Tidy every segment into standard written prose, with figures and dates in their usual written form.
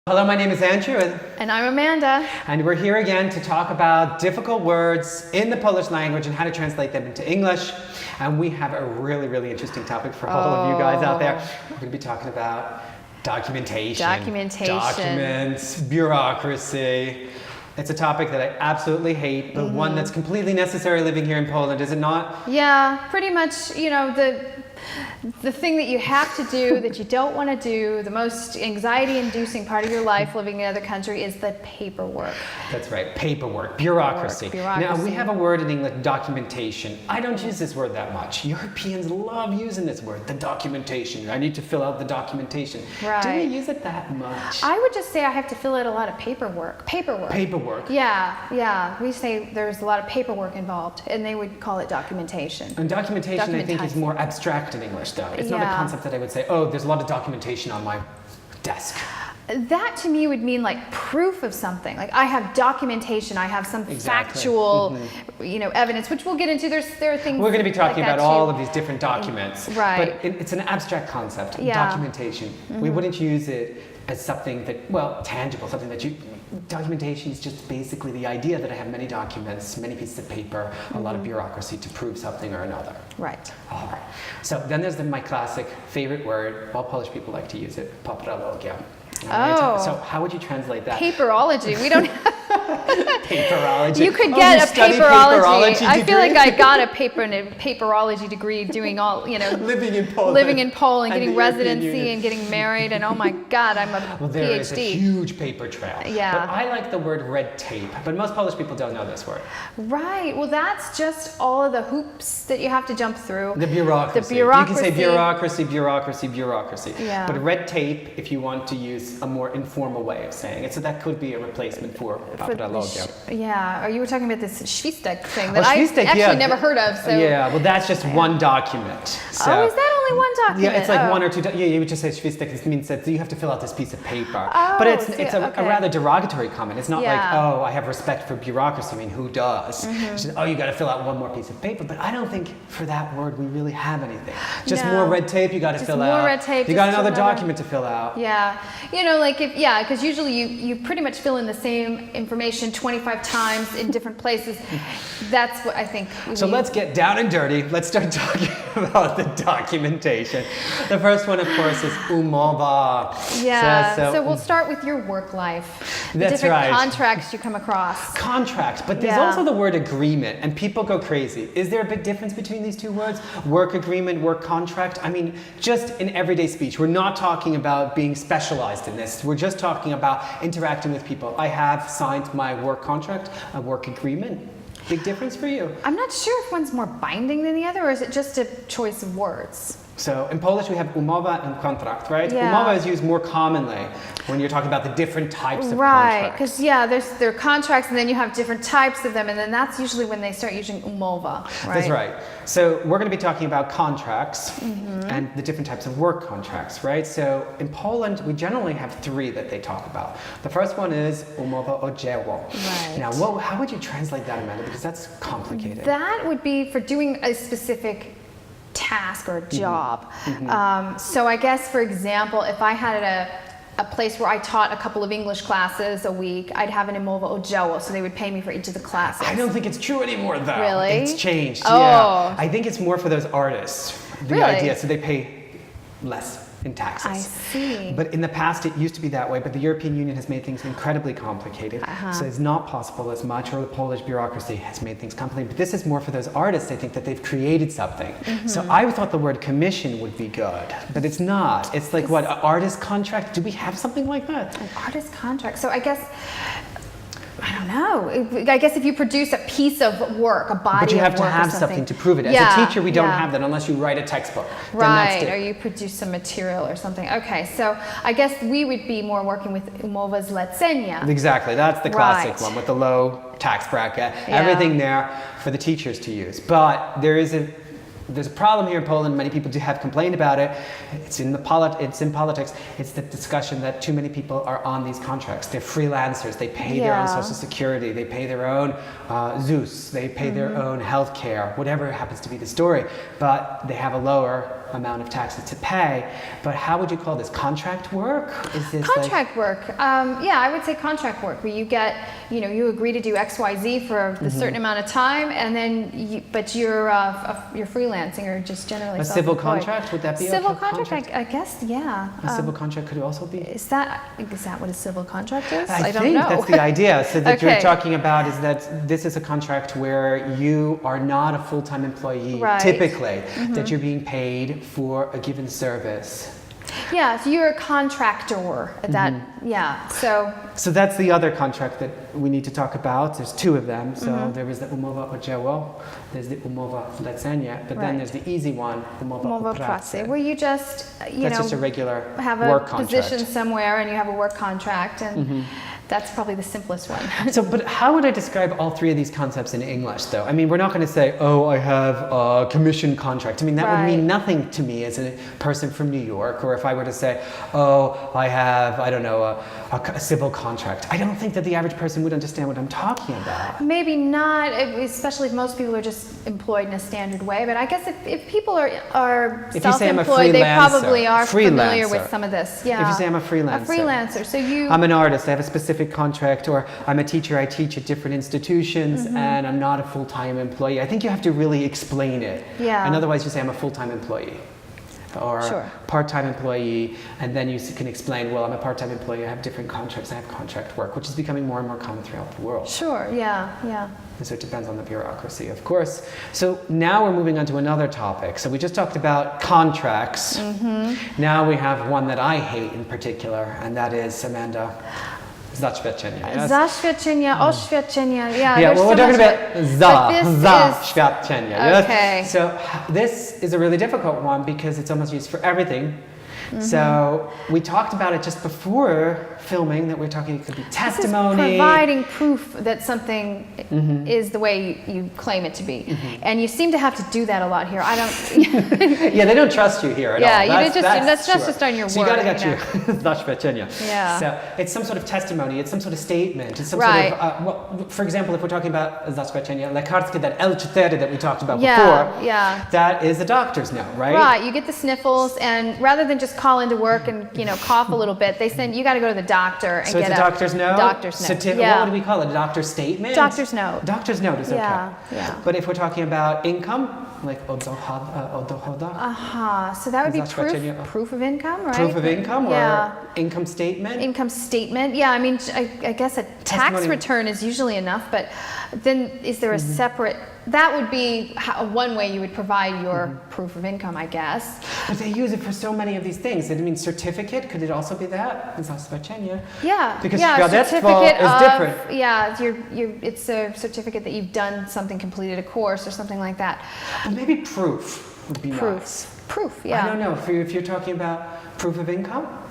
Hello, my name is Andrew. And I'm Amanda. And we're here again to talk about difficult words in the Polish language and how to translate them into English. And we have a really, really interesting topic for all of you guys out there. We're going to be talking about documentation. Documents, bureaucracy. It's a topic that I absolutely hate, but one that's completely necessary living here in Poland, is it not? Yeah, pretty much, you know, the thing that you have to do that you don't want to do, the most anxiety-inducing part of your life living in another country is the paperwork. That's right, paperwork, bureaucracy. Now, we have a word in English, documentation. I don't use this word that much. Europeans love using this word, the documentation. I need to fill out the documentation. Right. Do we use it that much? I would just say I have to fill out a lot of paperwork. Paperwork. Yeah. We say there's a lot of paperwork involved, and they would call it documentation. And documentation, I think, is more abstract in English, though. It's not a concept that I would say, oh, there's a lot of documentation on my desk. That to me would mean like proof of something. Like I have documentation, I have some factual, you know, evidence, which we'll get into. There are things. We're going to be talking about all of these different documents. Right. But it's an abstract concept, documentation. We wouldn't use it as something that, well, tangible, something that you. Documentation is just basically the idea that I have many documents, many pieces of paper, a lot of bureaucracy to prove something or another. Right. All right. So then there's my classic favorite word. All Polish people like to use it, paprologia. Oh. So how would you translate that? Paperology. We don't. Paperology. You could get a paperology. I feel like I got a paperology degree doing all, you know, living in Poland, getting residency and getting married, and oh my God, I'm a PhD. There is a huge paper trail. Yeah. But I like the word red tape, but most Polish people don't know this word. Right. Well, that's just all of the hoops that you have to jump through. The bureaucracy. You can say bureaucracy. Yeah. But red tape, if you want to use a more informal way of saying it, so that could be a replacement for paprologia. Yeah, or you were talking about this Świstek thing that I actually never heard of. So. Yeah, well that's just one document. So, is that only one document? Yeah, it's like one or two. Yeah, you would just say Świstek. It means that you have to fill out this piece of paper. But it's a rather derogatory comment. It's not like, oh, I have respect for bureaucracy. I mean, who does? Just, oh, you got to fill out one more piece of paper. But I don't think for that word we really have anything. Just more red tape you got to fill out. More red tape. You got another document to fill out. Yeah, you know, like because usually you pretty much fill in the same information 25 times in different places. That's what I think. So let's get down and dirty. Let's start talking about the documentation. The first one, of course, is UMOWA. Yeah. So we'll start with your work life. The different contracts you come across. Contracts, but there's also the word agreement, and people go crazy. Is there a big difference between these two words? Work agreement, work contract? I mean, just in everyday speech, we're not talking about being specialized in this. We're just talking about interacting with people. I have signed my work contract, a work agreement. Big difference for you? I'm not sure if one's more binding than the other, or is it just a choice of words? So in Polish we have umowa and kontrakt, right? Yeah. Umowa is used more commonly when you're talking about the different types of contracts. Because there are contracts, and then you have different types of them, and then that's usually when they start using umowa, right? That's right. So we're going to be talking about contracts and the different types of work contracts, right? So in Poland we generally have three that they talk about. The first one is UMOWA O DZIEŁO. Right. Now, how would you translate that, Amanda? Because that's complicated. That would be for doing a specific task or a job. So I guess, for example, if I had a place where I taught a couple of English classes a week, I'd have an UMOWA O DZIEło, so they would pay me for each of the classes. I don't think it's true anymore, though. Really? It's changed. Oh. Yeah. I think it's more for those artists. The idea, so they pay less in taxes. I see. But in the past it used to be that way, but the European Union has made things incredibly complicated. So it's not possible as much, or the Polish bureaucracy has made things complicated. But this is more for those artists, I think, that they've created something. So I thought the word commission would be good, but it's not. It's like, what, an artist contract? Do we have something like that? An artist contract. So I guess, I don't know. I guess if you produce a piece of work, a body of work, but you have to have something to prove it. As a teacher, we don't have that unless you write a textbook. Right, or you produce some material or something. Okay, so I guess we would be more working with UMOWA ZLECENIE. Exactly, that's the classic one with the low tax bracket. Everything there for the teachers to use. But there is there's a problem here in Poland. Many people do have complained about it. It's in politics. It's the discussion that too many people are on these contracts. They're freelancers. They pay their own social security. They pay their own ZUS. They pay their own health care, whatever happens to be the story. But they have a lower amount of taxes to pay. But how would you call this? Contract work? Is this contract work? Yeah, I would say contract work, where you get, you agree to do XYZ for a certain amount of time, and then but you're freelancing or just generally a civil contract? Would that be civil a contract? I guess, yeah. A civil contract could also be. Is that what a civil contract is? I don't think know. that's the idea. So that you're talking about is that this is a contract where you are not a full-time employee, typically, that you're being paid for a given service. Yeah, so you're a contractor. So that's the other contract that we need to talk about. There's two of them. So there is the UMOWA O DZIEło, there's the UMOWA ZLECENIE, but then there's the easy one, UMOWA O PRACİ, where you just, that's just a regular have work a contract. position somewhere and you have a work contract, and that's probably the simplest one. But how would I describe all three of these concepts in English, though? I mean, we're not going to say, oh, I have a commission contract. I mean, that would mean nothing to me as a person from New York, or if I were to say, oh, I have, I don't know, a civil contract. I don't think that the average person would understand what I'm talking about. Maybe not, especially if most people are just employed in a standard way. But I guess if people are self-employed, they probably are familiar with some of this. Yeah. If you say I'm a freelancer. So I'm an artist. I have a specific contract, or I'm a teacher. I teach at different institutions, and I'm not a full-time employee. I think you have to really explain it. Yeah. And otherwise, you say I'm a full-time employee. Or part-time employee, and then you can explain, well, I'm a part-time employee, I have different contracts, I have contract work, which is becoming more and more common throughout the world. Sure, yeah. And so it depends on the bureaucracy, of course. So now we're moving on to another topic. So we just talked about contracts. Now we have one that I hate in particular, and that is, Amanda, ZAŚWIADCZENIE. Yes? ZAŚWIADCZENIE, OŚWIADCZENIE. Yeah, well, we're talking about ZAЩWIADCZENIE. Yes? Okay. So this is a really difficult one because it's almost used for everything. So we talked about it just before filming, that we're talking, it could be testimony. This is providing proof that something is the way you claim it to be. And you seem to have to do that a lot here. I don't... Yeah, they don't trust you here at all. That's just on your word. So you got to get your ZAЩWIADCZENIE. Yeah. So it's some sort of testimony, it's some sort of statement, it's some sort of, well, for example, if we're talking about ZAЩWIADCZENIE, lekarskie, that L4 that we talked about before, that is a doctor's note, right? Right, you get the sniffles, and rather than just call into work and cough a little bit, they send you got to go to the doctor and get a doctor's note. Doctor's note. What do we call it? A doctor's statement? Doctor's note. Doctor's note is okay. Yeah. But if we're talking about income, like dochod. So that would be proof of income, right? Proof of income or income statement? Income statement. Yeah, I mean, I guess a tax return is usually enough, but then is there a separate... That would be one way you would provide your proof of income, I guess. But they use it for so many of these things. I mean, certificate, could it also be that? ZAЩWIADCZENIE. Yeah. Because certificate is different. Yeah, it's a certificate that you've done something, completed a course or something like that. But maybe proof would be nice. Proof, yeah. I don't know. If you're talking about proof of income,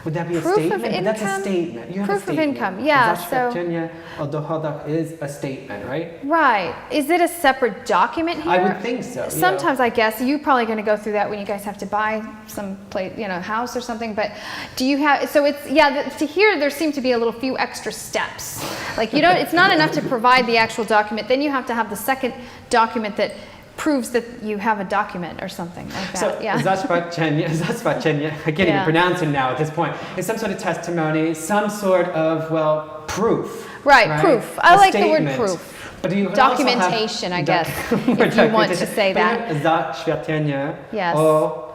would that be a proof statement? Of income? That's a statement. You have proof a statement. of income, yeah. ZAЩWIADCZENIE o dochodach is a statement, right? Right. Is it a separate document here? I would think so. Sometimes, I guess you're probably going to go through that when you guys have to buy some place, house or something. But do you have? So it's to here there seem to be a little few extra steps. Like it's not enough to provide the actual document. Then you have to have the second document that proves that you have a document or something like that. So ZAЩWIADCZENIE, I can't even pronounce it now at this point, is some sort of testimony, some sort of, proof. Right, proof. I like the word proof. But do you documentation, I guess, if you want to say that. ZAЩWIADCZENIE o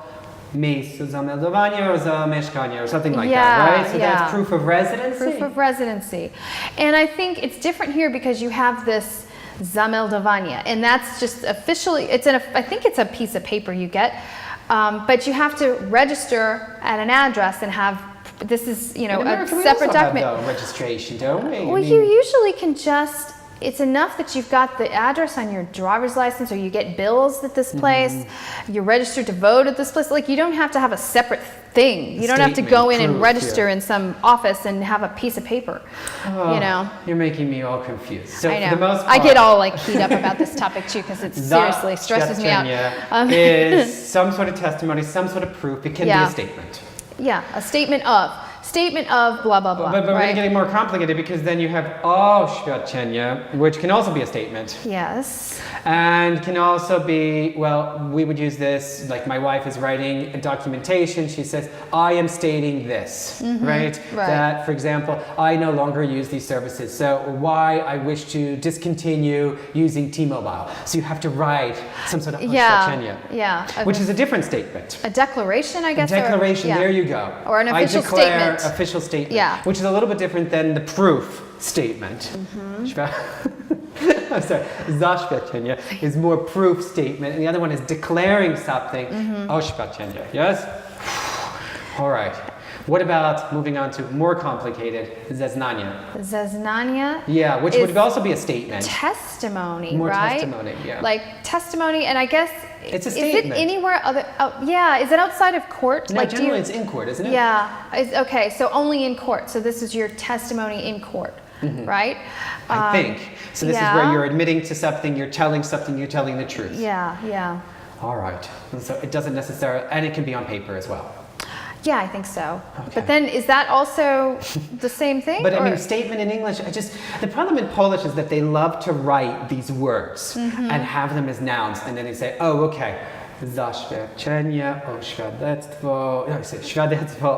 miejscu zameldowania or zamieszkania or something like that, right? So that's proof of residency? Proof of residency. And I think it's different here because you have this zameldowanie, and that's just officially, I think it's a piece of paper you get, but you have to register at an address and have, this is, a separate document. Have registration, don't we? Well, you usually can just it's enough that you've got the address on your driver's license, or you get bills at this place, you're registered to vote at this place. Like, you don't have to have a separate thing. You don't have to go in and register in some office and have a piece of paper, you know. You're making me all confused. So I know. for the most part, I get all like keyed up about this topic too, because it seriously stresses me out. Is some sort of testimony, some sort of proof. It can be a statement. Yeah, a statement of blah, blah, blah. But right? we're getting more complicated, because then you have oświadczenie, which can also be a statement. Yes. And can also be, well, we would use this, like my wife is writing a documentation, she says, I am stating this, right? That, for example, I no longer use these services, so why I wish to discontinue using T-Mobile. So you have to write some sort of oświadczenie, which is a different statement. A declaration, I guess? A declaration, there you go. Or an official statement. Official statement, which is a little bit different than the proof statement. I'm sorry, ZAŚWIADCZENIE is more proof statement, and the other one is declaring something. Oświadczenie, yes? All right. What about moving on to more complicated, zeznanie? Zeznanie? Yeah, which would also be a statement. Testimony, more right? Testimony, yeah. Like testimony, and I guess it's a statement. Is it anywhere other? Oh, yeah. Is it outside of court? No, like, generally it's in court, isn't it? Yeah. Okay, so only in court. So this is your testimony in court, right? I think. So this is where you're admitting to something, you're telling the truth. Yeah, yeah. All right. And so it doesn't necessarily, and it can be on paper as well. Yeah, I think so. Okay. But then, is that also the same thing? But I mean, statement in English, the problem in Polish is that they love to write these words and have them as nouns, and then they say, oh, okay, zaświadczenie, świadectwo,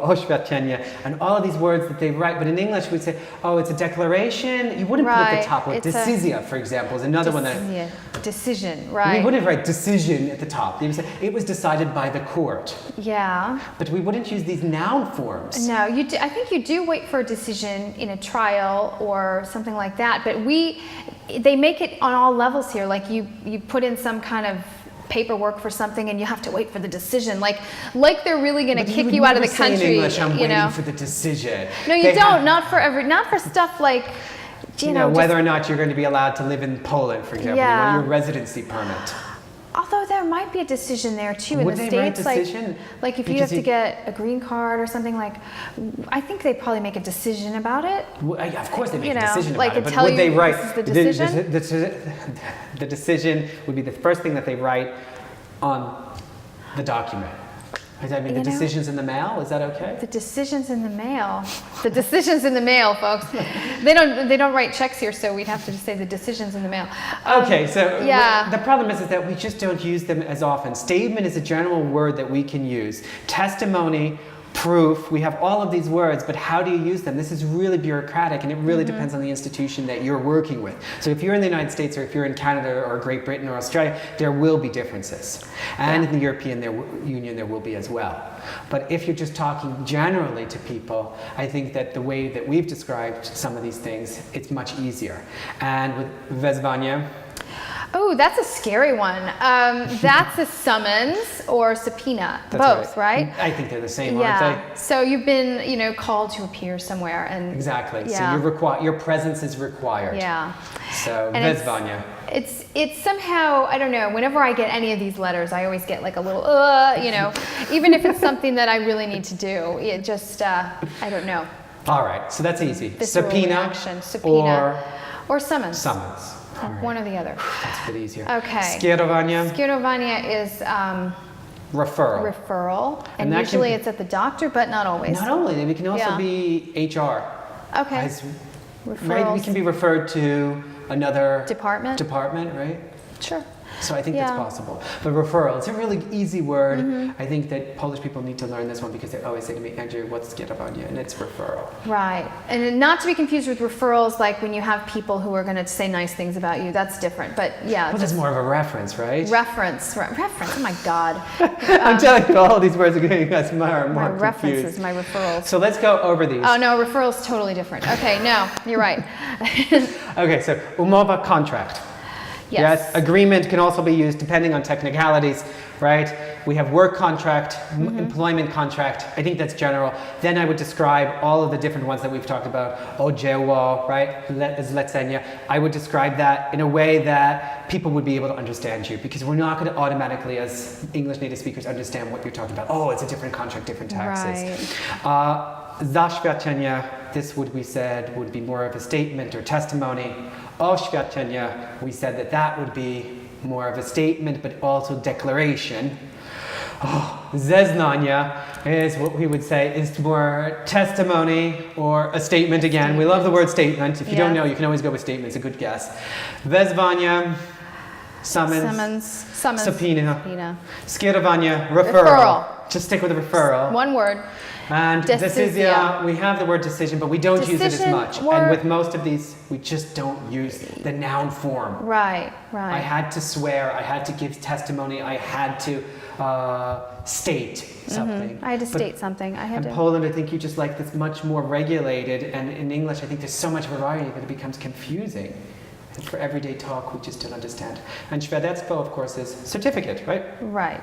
oświadczenie, and all of these words that they write. But in English, we'd say, oh, it's a declaration. You wouldn't put it at the top. Like decyzja, for example, is another one that... Decision, right. We wouldn't write decision at the top. They would say, it was decided by the court. Yeah. But we wouldn't use these noun forms. No, you do, I think you do wait for a decision in a trial or something like that. But they make it on all levels here. Like you put in some kind of paperwork for something, and you have to wait for the decision, like they're really going to kick you out of the country. In English, I'm waiting for the decision. No, you don't. Not for stuff like, you know, whether or not you're going to be allowed to live in Poland, for example. You want your residency permit. Although there might be a decision there too in the States, like if you have to get a green card or something, like I think they probably make a decision about it. Well, yeah, of course they make a decision like about it, but would they write the decision? The decision would be the first thing that they write on the document. I mean, the decision's in the mail. Is that okay? The decision's in the mail. The decision's in the mail, folks. They don't write checks here, so we'd have to just say the decision's in the mail. Okay, so the problem is that we just don't use them as often. Statement is a general word that we can use. Testimony, proof, we have all of these words, but how do you use them? This is really bureaucratic, and it really depends on the institution that you're working with. So if you're in the United States, or if you're in Canada or Great Britain or Australia, there will be differences. And in the European Union there will be as well. But if you're just talking generally to people, I think that the way that we've described some of these things, it's much easier. And with wezwanie, oh, that's a scary one. That's a summons or subpoena, both, right? I think they're the same, aren't they? So you've been, called to appear somewhere, and exactly. So your presence is required. Yeah. So wezwanie. It's somehow, I don't know. Whenever I get any of these letters, I always get like a little, even if it's something that I really need to do. It just, I don't know. All right. So that's easy. Subpoena or summons. Summons. Right. One or the other. That's a bit easier. Okay. Skierowanie. Skierowanie is referral. Referral, and usually it's at the doctor, but not always. Not only, it can also be HR. Okay. Right, we can be referred to another department, right? Sure. So I think that's possible. But referral, it's a really easy word. I think that Polish people need to learn this one, because they always say to me, Andrew, what's skierowanie? And it's referral. Right. And not to be confused with referrals, like when you have people who are going to say nice things about you. That's different. But well, that's more of a reference, right? Reference. Oh my God. I'm telling you, all these words are getting us more confused. My references, my referrals. So let's go over these. Oh no, referral is totally different. Okay, no, you're right. Okay, so umowa, contract. Yes. Agreement can also be used depending on technicalities, right? We have work contract, employment contract. I think that's general. Then I would describe all of the different ones that we've talked about. O dzieło, right? Zlecenie. I would describe that in a way that people would be able to understand you, because we're not going to automatically, as English native speakers, understand what you're talking about. Oh, it's a different contract, different taxes. Right. ZAŚWIADCZENIE, this we said would be more of a statement or testimony. OŚWIADCZENIE, we said that would be more of a statement but also declaration. Zeznanie is what we would say is more testimony or a statement again. We love the word statement. If you don't know, you can always go with statement. It's a good guess. Wezwanie, summons. Subpoena. Skierowanie, referral. Just stick with the referral. One word. And decyzja, we have the word decision, but we don't use it as much. And with most of these, we just don't use the noun form. Right. I had to swear, I had to give testimony, I had to state something. I had to state something. In Poland, I think you just like this much more regulated, and in English, I think there's so much variety that it becomes confusing. And for everyday talk, we just don't understand. And świadectwo, of course, is certificate, right? Right.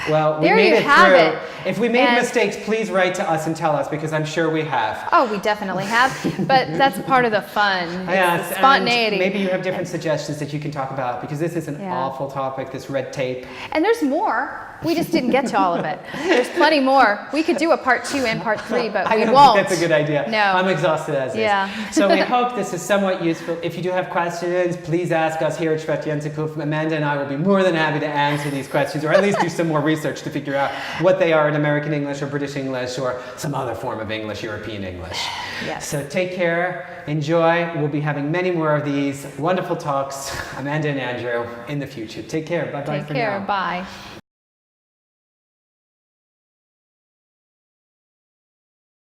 Well, we made it through. If we made mistakes, please write to us and tell us, because I'm sure we have. Oh, we definitely have, but that's part of the fun. Yes, the spontaneity. Maybe you have different suggestions that you can talk about, because this is an awful topic, this red tape. And there's more. We just didn't get to all of it. There's plenty more. We could do a part 2 and part 3, but we won't. That's a good idea. No. I'm exhausted as is. So we hope this is somewhat useful. If you do have questions, please ask us here at Świat Języków. Amanda and I will be more than happy to answer these questions, or at least do some more research to figure out what they are in American English or British English or some other form of English, European English. Yes. So take care, enjoy. We'll be having many more of these wonderful talks, Amanda and Andrew, in the future. Take care. Bye-bye for now. Take care. Bye.